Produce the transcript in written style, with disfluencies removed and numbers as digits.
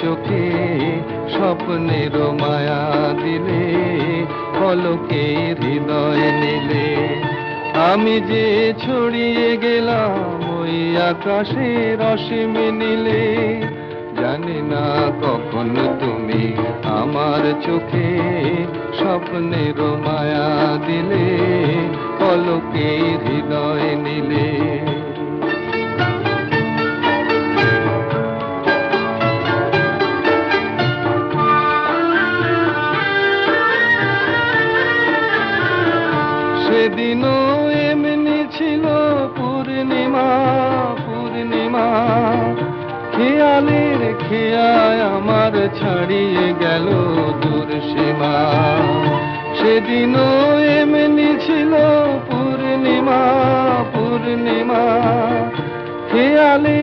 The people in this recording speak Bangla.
চোখে স্বপ্নের মায়া দিলে, পলকে হৃদয় নিলে। আমি যে ছড়িয়ে গেলাম ওই আকাশের অসীম নীলে, জানি না কখন তুমি আমার চোখে স্বপ্নের মায়া দিলে, পলকে হৃদয় নিলে। সেদিনও এমনি ছিল পূর্ণিমা, পূর্ণিমা। খেয়ালের খেয়ায় আমার ছাড়িয়ে গেল দূর সীমা। সেদিনও এমনি ছিল পূর্ণিমা, পূর্ণিমা। খেয়ালে